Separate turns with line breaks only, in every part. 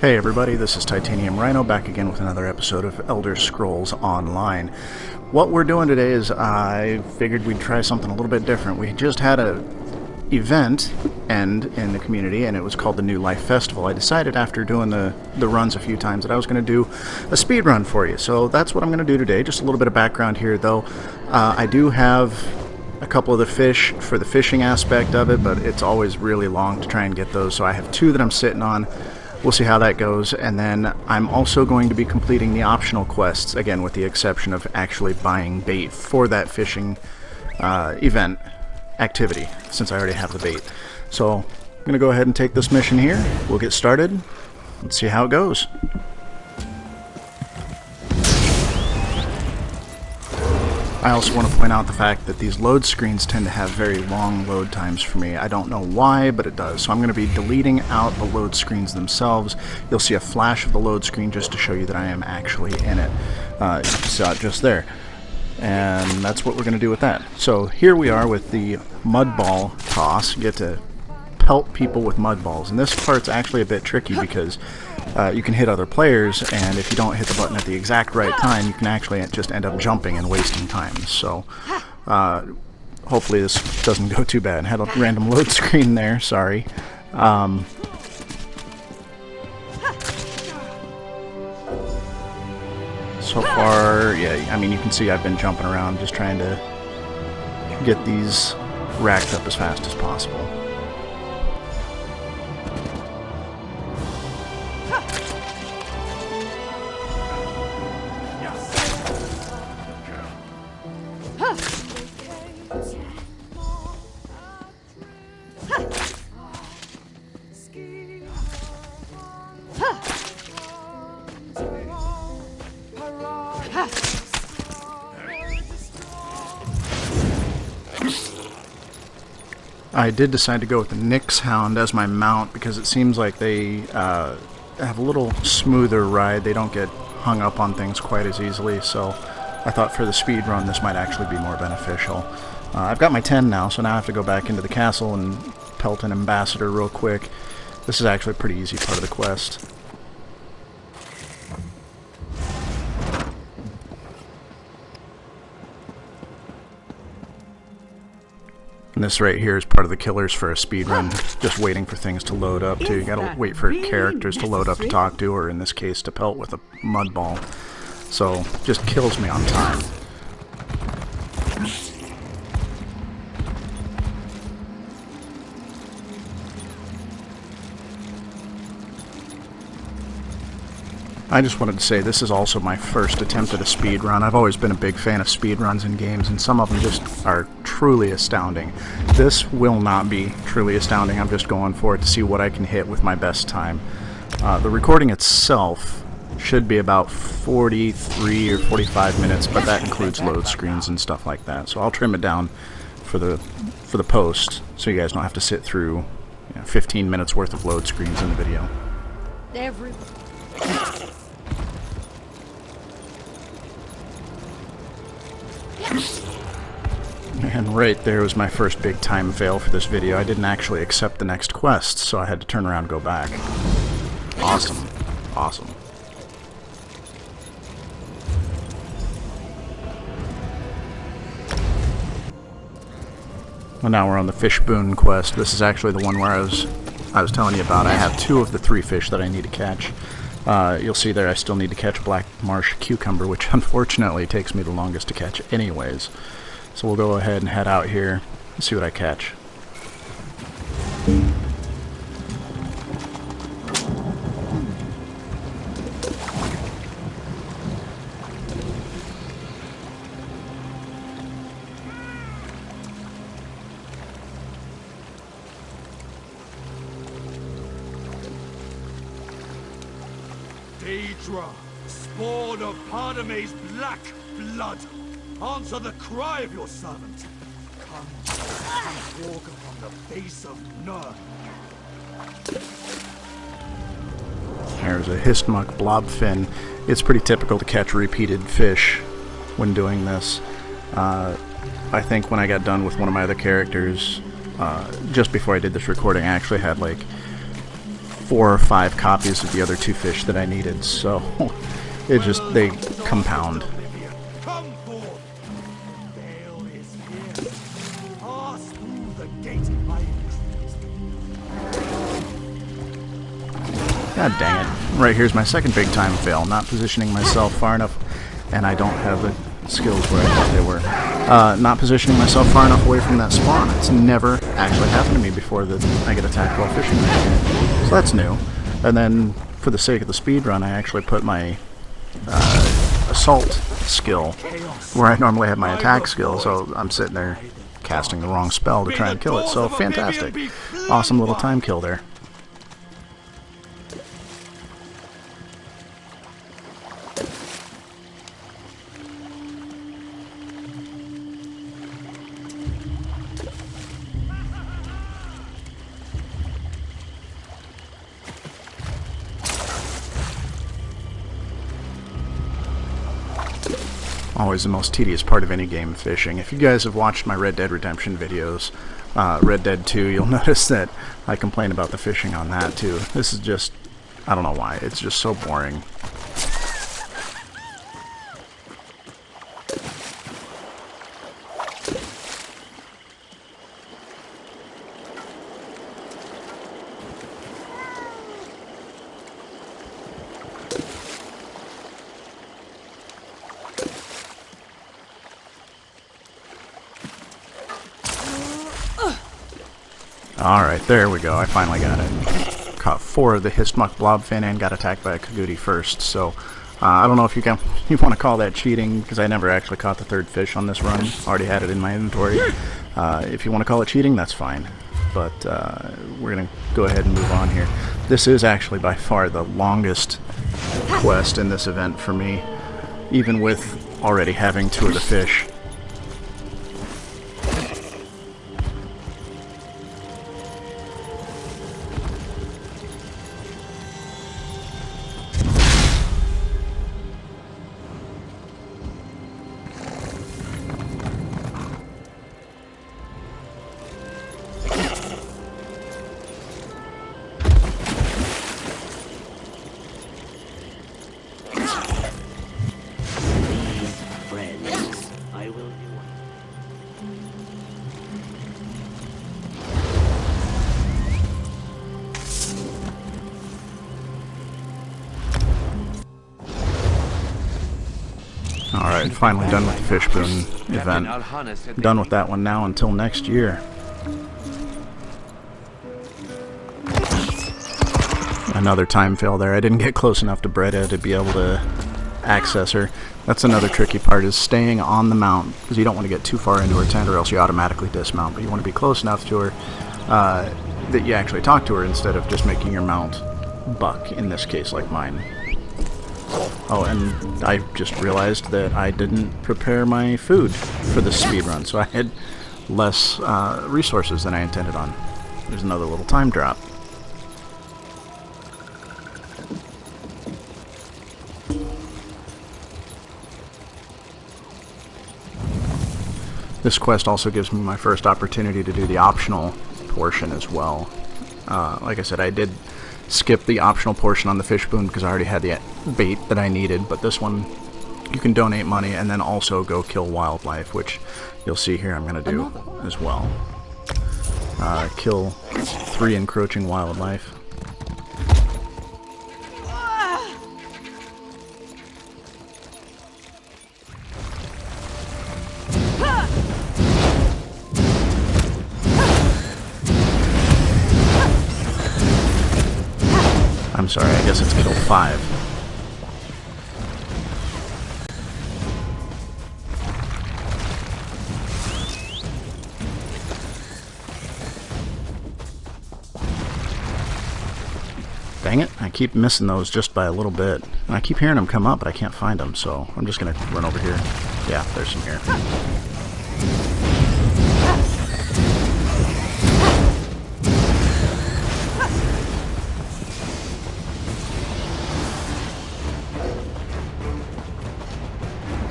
Hey everybody, this is Titanium Rhino back again with another episode of Elder Scrolls Online. What we're doing today is I figured we'd try something a little bit different. We just had a event end in the community and it was called the New Life Festival. I decided after doing the runs a few times that I was going to do a speed run for you. So that's what I'm going to do today. Just a little bit of background here though. I do have a couple of the fish for the fishing aspect of it, but it's always really long to try and get those. So I have two that I'm sitting on. We'll see how that goes, and then I'm also going to be completing the optional quests, again with the exception of actually buying bait for that fishing event activity, since I already have the bait. So I'm going to go ahead and take this mission here. We'll get started. Let's see how it goes. I also want to point out the fact that these load screens tend to have very long load times for me. I don't know why, but it does. So I'm going to be deleting out the load screens themselves. You'll see a flash of the load screen just to show you that I am actually in it. You saw it just there. And that's what we're going to do with that. So here we are with the mud ball toss. You get to pelt people with mud balls. And this part's actually a bit tricky because you can hit other players, and if you don't hit the button at the exact right time, you can actually just end up jumping and wasting time. So hopefully this doesn't go too bad. I had a random load screen there, sorry. So far, yeah, I mean, you can see I've been jumping around just trying to get these racked up as fast as possible. I did decide to go with the Nyx Hound as my mount because it seems like they have a little smoother ride. They don't get hung up on things quite as easily, so I thought for the speed run this might actually be more beneficial. I've got my 10 now, so now I have to go back into the castle and pelt an ambassador real quick. This is actually a pretty easy part of the quest. And this right here is part of the killers for a speed run, just waiting for things to load up too. You gotta wait for characters to load up to talk to, or in this case to pelt with a mud ball. So just kills me on time. I just wanted to say this is also my first attempt at a speed run. I've always been a big fan of speed runs in games, and some of them just are truly astounding. This will not be truly astounding. I'm just going for it to see what I can hit with my best time. The recording itself should be about 43 or 45 minutes, but that includes load screens and stuff like that. So I'll trim it down for the post, so you guys don't have to sit through 15 minutes worth of load screens in the video. And right there was my first big time fail for this video. I didn't actually accept the next quest, so I had to turn around and go back. Awesome. Awesome. Well, now we're on the fish boon quest. This is actually the one where I was telling you about. I have 2 of the 3 fish that I need to catch. You'll see there I still need to catch a black marsh cucumber, which unfortunately takes me the longest to catch anyways. So we'll go ahead and head out here and see what I catch.
Daedra, spawn of Pardame's black blood, answer the cry of your servant. Come and walk upon the face of Nurn.
There's a Histmuck blobfin. It's pretty typical to catch repeated fish when doing this. I think when I got done with one of my other characters, just before I did this recording, I actually had like 4 or 5 copies of the other 2 fish that I needed, so they compound.
Come forth. Gale is here. Pass through the gate I
God dang it. Right here's my second big time fail, not positioning myself far enough, and I don't have the skills where I thought they were. Not positioning myself far enough away from that spawn. It's never actually happened to me before that I get attacked while fishing right here. So that's new. And then, for the sake of the speed run, I actually put my assault skill where I normally have my attack skill, so I'm sitting there casting the wrong spell to try and kill it. So fantastic. Awesome little time kill there. Always the most tedious part of any game, fishing. If you guys have watched my Red Dead Redemption videos, Red Dead 2, you'll notice that I complain about the fishing on that too. This is just, I don't know why, it's just so boring. Alright, there we go. I finally got it. Caught 4 of the Histmuck blobfin and got attacked by a Kagouti first, so I don't know if you want to call that cheating, because I never actually caught the 3rd fish on this run. Already had it in my inventory. If you want to call it cheating, that's fine. But we're going to go ahead and move on here. This is actually by far the longest quest in this event for me, even with already having 2 of the fish. Alright, finally done with the fish boon event. Done with that one now until next year. Another time fail there. I didn't get close enough to Bretta to be able to access her. That's another tricky part, is staying on the mount, because you don't want to get too far into her tent or else you automatically dismount, but you want to be close enough to her that you actually talk to her instead of just making your mount buck, in this case like mine. Oh, and I just realized that I didn't prepare my food for this speedrun, so I had less resources than I intended on. There's another little time drop. This quest also gives me my first opportunity to do the optional portion as well. Like I said, I did skip the optional portion on the fish boon because I already had the bait that I needed, but this one you can donate money and then also go kill wildlife, which you'll see here I'm going to do as well. Kill 3 encroaching wildlife. I'm sorry, I guess it's killed 5. Dang it, I keep missing those just by a little bit. And I keep hearing them come up, but I can't find them, so I'm just going to run over here. Yeah, there's some here.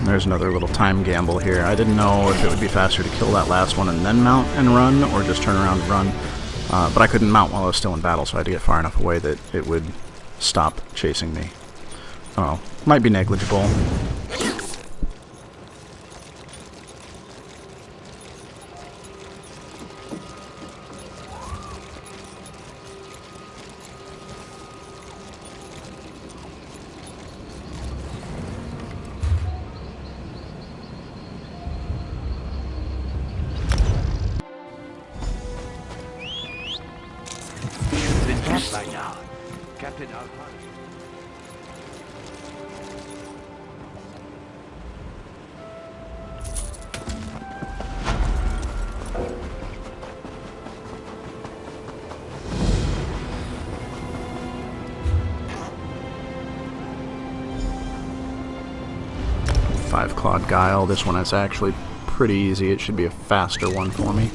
There's another little time gamble here. I didn't know if it would be faster to kill that last one and then mount and run, or just turn around and run. But I couldn't mount while I was still in battle, so I had to get far enough away that it would stop chasing me. Oh, might be negligible.
By now, Captain Alhara.
5-clawed guile. This one is actually pretty easy. It should be a faster one for me.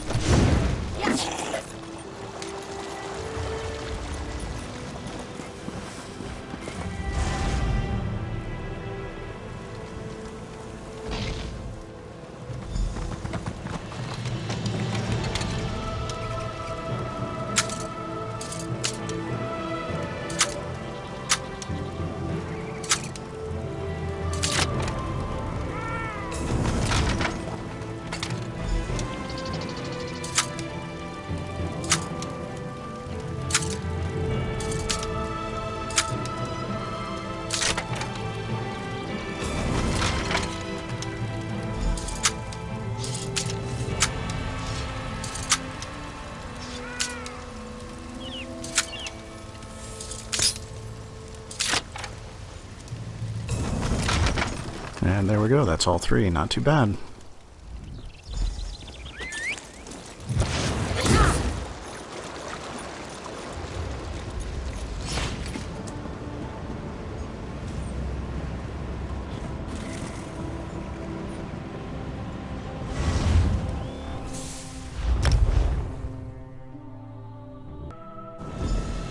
And there we go, that's all 3, not too bad.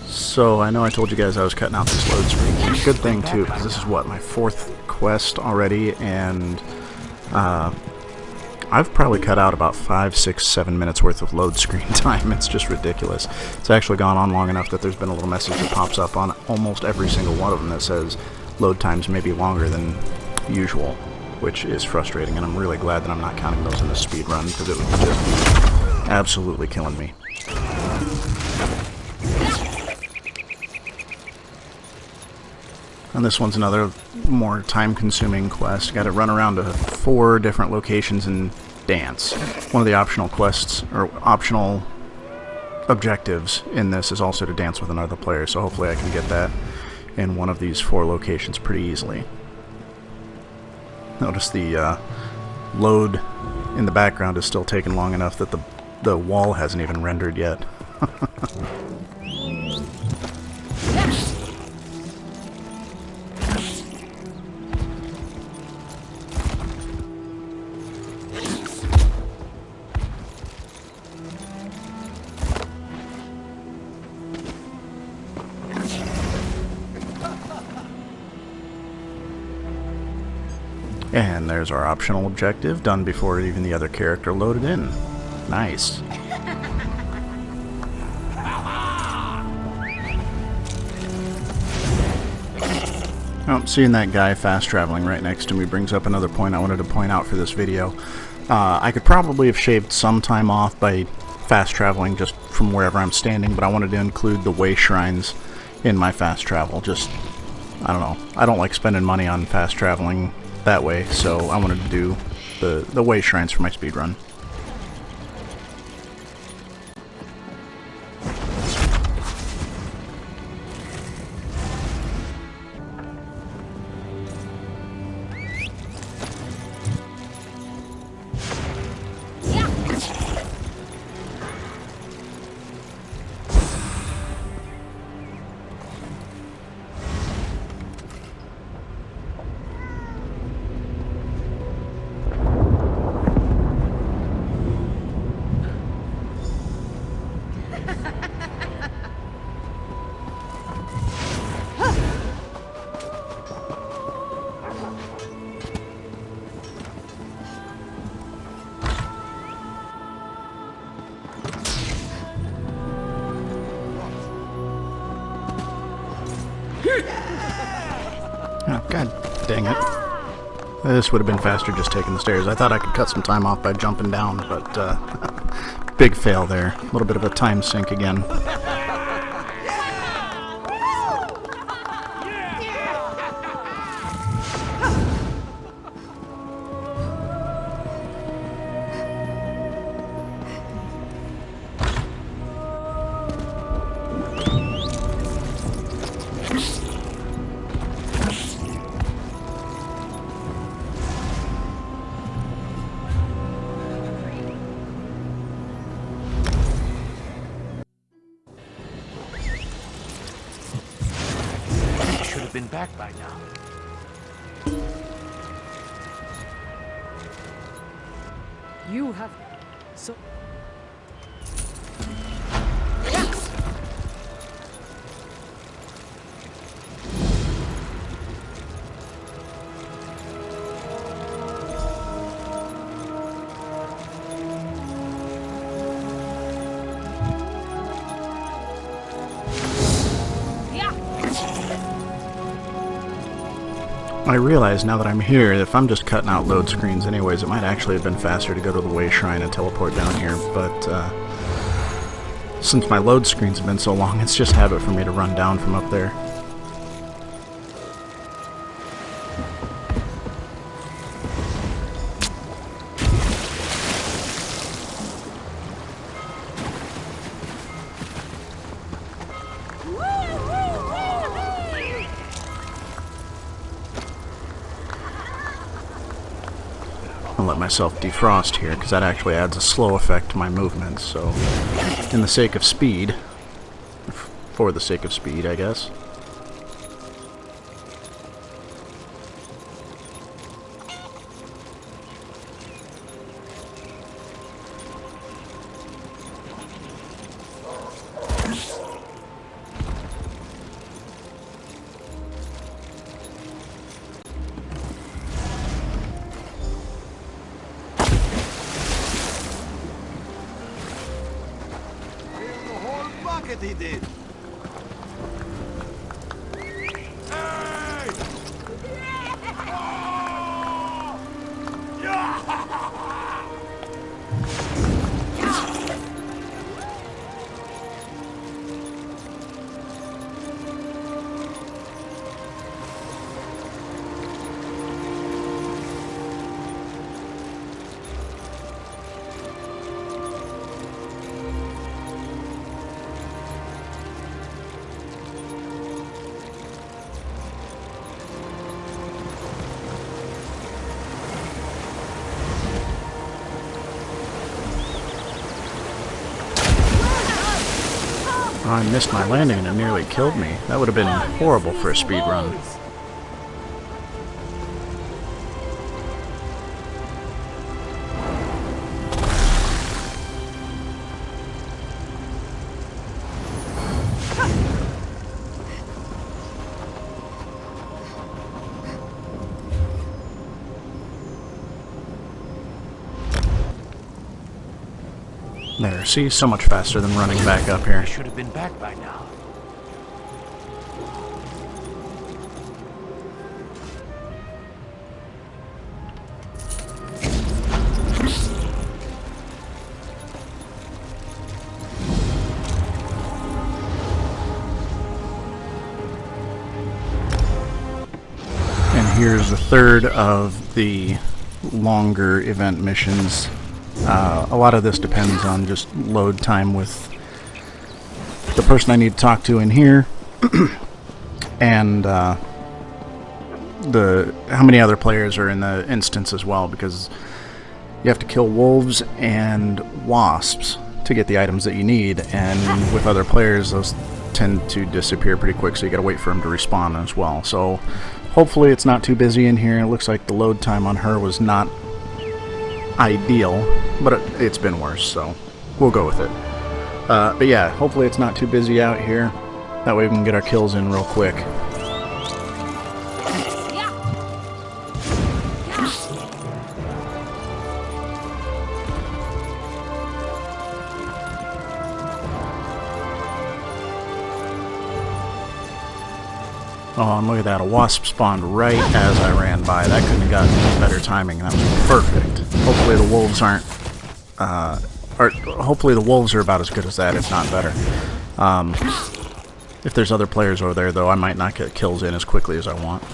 So, I know I told you guys I was cutting out this load screen. Good thing, too, because this is, what, my 4th quest already, and I've probably cut out about 5, 6, 7 minutes worth of load screen time. It's just ridiculous. It's actually gone on long enough that there's been a little message that pops up on almost every single one of them that says load times may be longer than usual, which is frustrating, and I'm really glad that I'm not counting those in the speed run, because it would just be absolutely killing me. And this one's another more time-consuming quest. Got to run around to 4 different locations and dance. One of the optional quests, or optional objectives in this is also to dance with another player, so hopefully I can get that in one of these 4 locations pretty easily. Notice the load in the background is still taking long enough that the wall hasn't even rendered yet. And there's our optional objective, done before even the other character loaded in. Nice. Oh, seeing that guy fast traveling right next to me brings up another point I wanted to point out for this video. I could probably have shaved some time off by fast traveling just from wherever I'm standing, but I wanted to include the way shrines in my fast travel. Just, I don't know, I don't like spending money on fast traveling that way, so I wanted to do the way shrines for my speedrun. Dang it. This would have been faster just taking the stairs. I thought I could cut some time off by jumping down, but big fail there. A little bit of a time sink again.
Been back by now.
You have so.
I realize now that I'm here, if I'm just cutting out load screens anyways, it might actually have been faster to go to the Way Shrine and teleport down here, but since my load screens have been so long, it's just habit for me to run down from up there. I'll let myself defrost here, because that actually adds a slow effect to my movements, so in the sake of speed, for the sake of speed, I guess.
He did. Hey!
Oh, I missed my landing and it nearly killed me. That would have been horrible for a speed run. There, see? So much faster than running back up here.
I should have been back by now.
And here's the third of the longer event missions. A lot of this depends on just load time with the person I need to talk to in here, and how many other players are in the instance as well, because you have to kill wolves and wasps to get the items that you need, and with other players those tend to disappear pretty quick, so you gotta wait for them to respawn as well. So hopefully it's not too busy in here. It looks like the load time on her was not ideal, but it's been worse, so we'll go with it. But yeah, hopefully it's not too busy out here. That way we can get our kills in real quick. Oh, and look at that. A wasp spawned right as I ran by. That couldn't have gotten any better timing. That was perfect. Hopefully the wolves aren't... or hopefully the wolves are about as good as that, if not better. If there's other players over there, though, I might not get kills in as quickly as I want.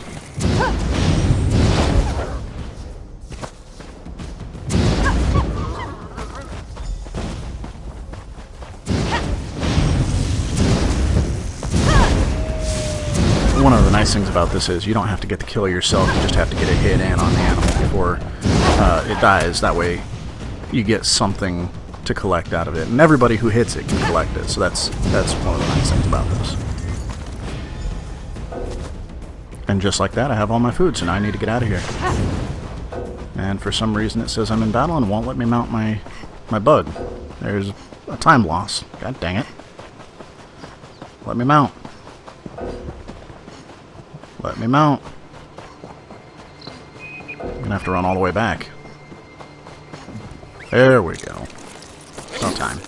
One of the nice things about this is you don't have to get the kill yourself, you just have to get a hit in on the animal before it dies. That way you get something to collect out of it, and everybody who hits it can collect it, so that's one of the nice things about this. And just like that, I have all my food, so now I need to get out of here. And for some reason it says I'm in battle and won't let me mount my bug. There's a time loss. God dang it. Let me mount. Let me mount. I'm gonna have to run all the way back. There we go. No time.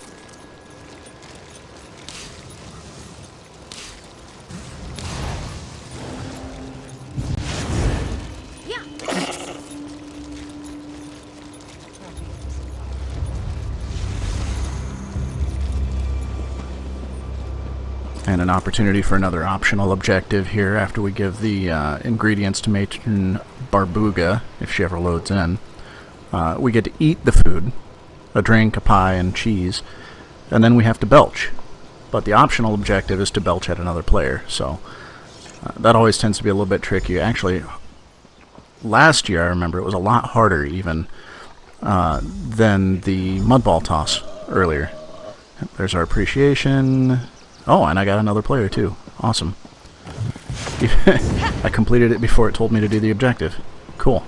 And an opportunity for another optional objective here after we give the ingredients to Matron Barbuga, if she ever loads in. We get to eat the food, a drink, a pie, and cheese, and then we have to belch. But the optional objective is to belch at another player, so that always tends to be a little bit tricky. Actually, last year I remember it was a lot harder even than the mudball toss earlier. There's our appreciation. Oh, and I got another player too. Awesome. I completed it before it told me to do the objective. Cool.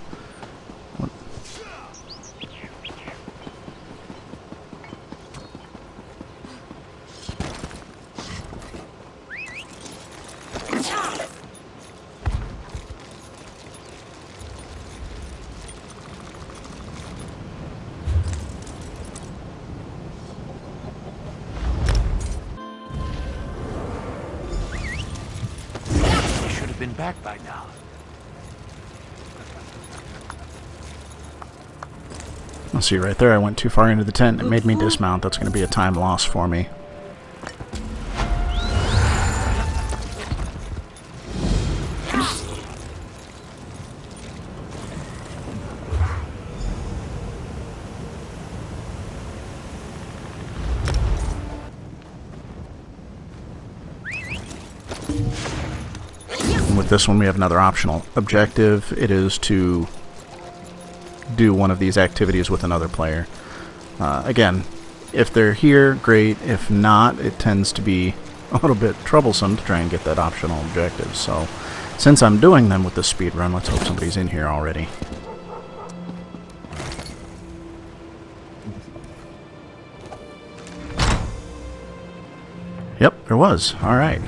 Been back by now.
I'll see right there, I went too far into the tent. It made me dismount. That's going to be a time loss for me. With this one we have another optional objective. It is to do one of these activities with another player. Again, if they're here, great. If not, it tends to be a little bit troublesome to try and get that optional objective. So, since I'm doing them with the speed run, let's hope somebody's in here already. Yep, there was. Alright.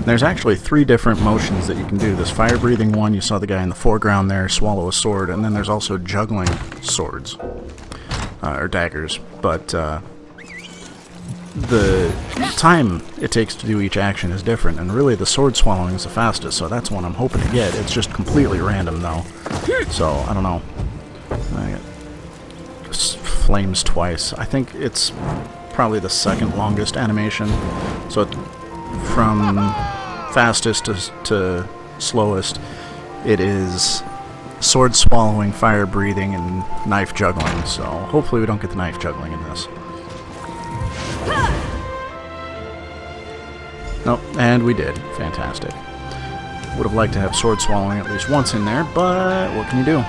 There's actually 3 different motions that you can do. This fire-breathing one, you saw the guy in the foreground there swallow a sword, and then there's also juggling swords. Or daggers. But the time it takes to do each action is different, and really the sword swallowing is the fastest, so that's one I'm hoping to get. It's just completely random, though. So, I don't know. I got flames twice. I think it's probably the second longest animation. So, from fastest to slowest, it is sword swallowing, fire breathing, and knife juggling. So hopefully we don't get the knife juggling in this. Nope, and we did. Fantastic. Would have liked to have sword swallowing at least once in there, but what can you do?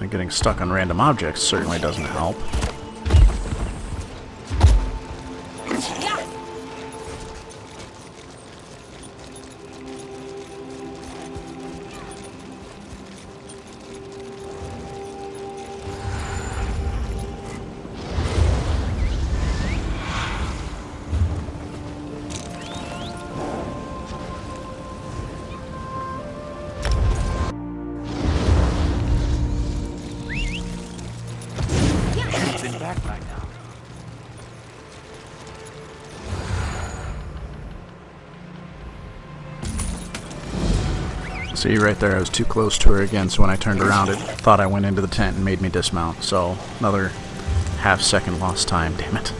Getting stuck on random objects certainly doesn't help. See, right there, I was too close to her again, so when I turned around, it thought I went into the tent and made me dismount. So, another half-second lost time, damn it.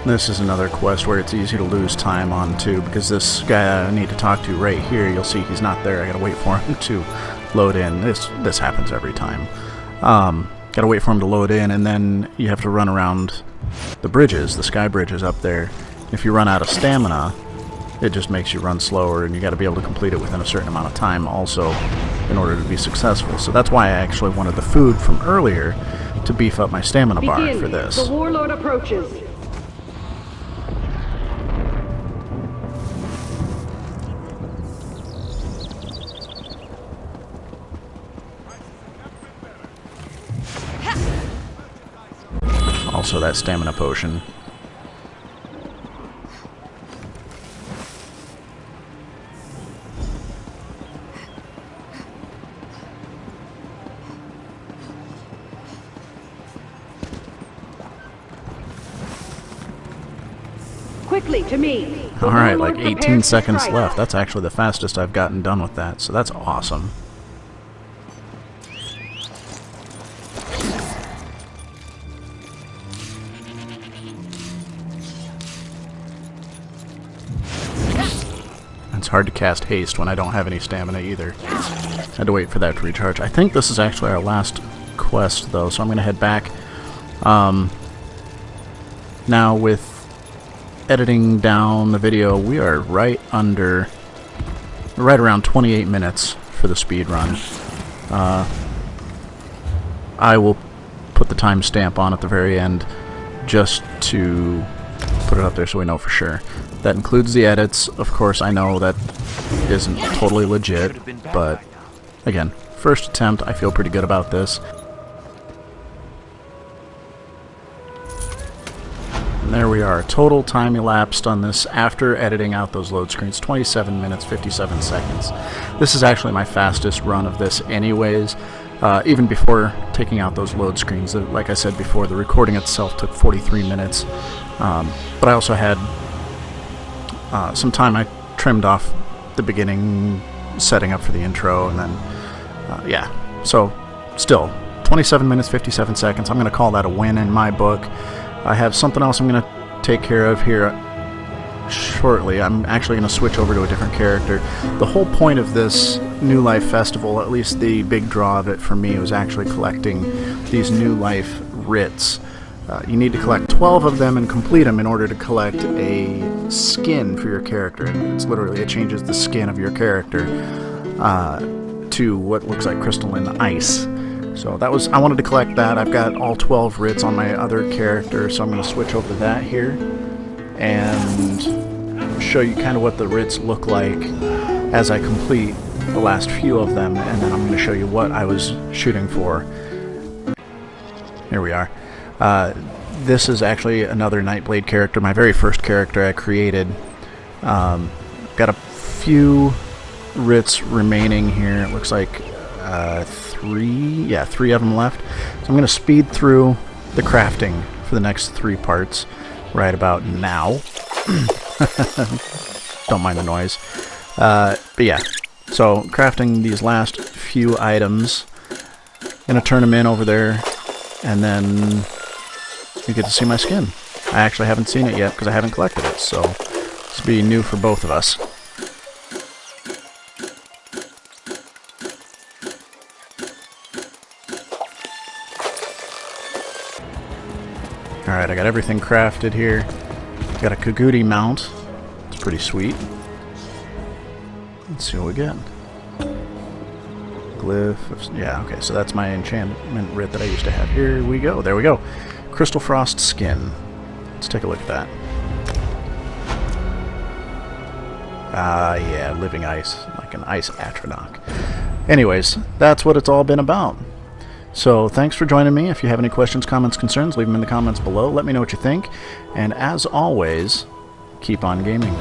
This is another quest where it's easy to lose time on too, because this guy I need to talk to right here, you'll see he's not there. I gotta wait for him to load in. This happens every time. Gotta wait for him to load in, and then you have to run around the bridges, the sky bridges up there. If you run out of stamina, it just makes you run slower, and you gotta be able to complete it within a certain amount of time also in order to be successful. So that's why I actually wanted the food from earlier to beef up my stamina bar for this.
The warlord approaches.
Also that stamina potion.
Quickly to me.
Alright, like 18 seconds left. That's actually the fastest I've gotten done with that, so that's awesome. It's hard to cast haste when I don't have any stamina either. Had to wait for that to recharge. I think this is actually our last quest though, so I'm going to head back. Now with editing down the video, we are right around 28 minutes for the speed run. I will put the timestamp on at the very end just to put it up there so we know for sure. That includes the edits. Of course, I know that isn't totally legit, but again, first attempt, I feel pretty good about this. And there we are. Total time elapsed on this after editing out those load screens, 27 minutes, 57 seconds. This is actually my fastest run of this anyways, even before taking out those load screens. Like I said before, the recording itself took 43 minutes, but I also had some time I trimmed off the beginning, setting up for the intro, and then, yeah. So, still, 27 minutes, 57 seconds. I'm going to call that a win in my book. I have something else I'm going to take care of here shortly. I'm actually going to switch over to a different character. The whole point of this New Life Festival, at least the big draw of it for me, was actually collecting these New Life writs. You need to collect 12 of them and complete them in order to collect a skin for your character. And it's literally, it changes the skin of your character to what looks like crystalline ice. So that was, I wanted to collect that. I've got all 12 writs on my other character, so I'm going to switch over to that here and show you kind of what the writs look like as I complete the last few of them, and then I'm going to show you what I was shooting for. Here we are. This is actually another Nightblade character, my very first character I created. Got a few writs remaining here. It looks like three of them left. So I'm going to speed through the crafting for the next 3 parts right about now. Don't mind the noise. But yeah, so crafting these last few items. Going to turn them in over there, and then you get to see my skin. I actually haven't seen it yet because I haven't collected it, so this will be new for both of us. Alright, I got everything crafted here. Got a Kagudi mount. It's pretty sweet. Let's see what we get. Glyph. Yeah, okay, so that's my enchantment writ that I used to have. Here we go. There we go. Crystal Frost skin. Let's take a look at that. Yeah, living ice. Like an ice Atronach. Anyways, that's what it's all been about. So thanks for joining me. If you have any questions, comments, concerns, leave them in the comments below. Let me know what you think. And as always, keep on gaming.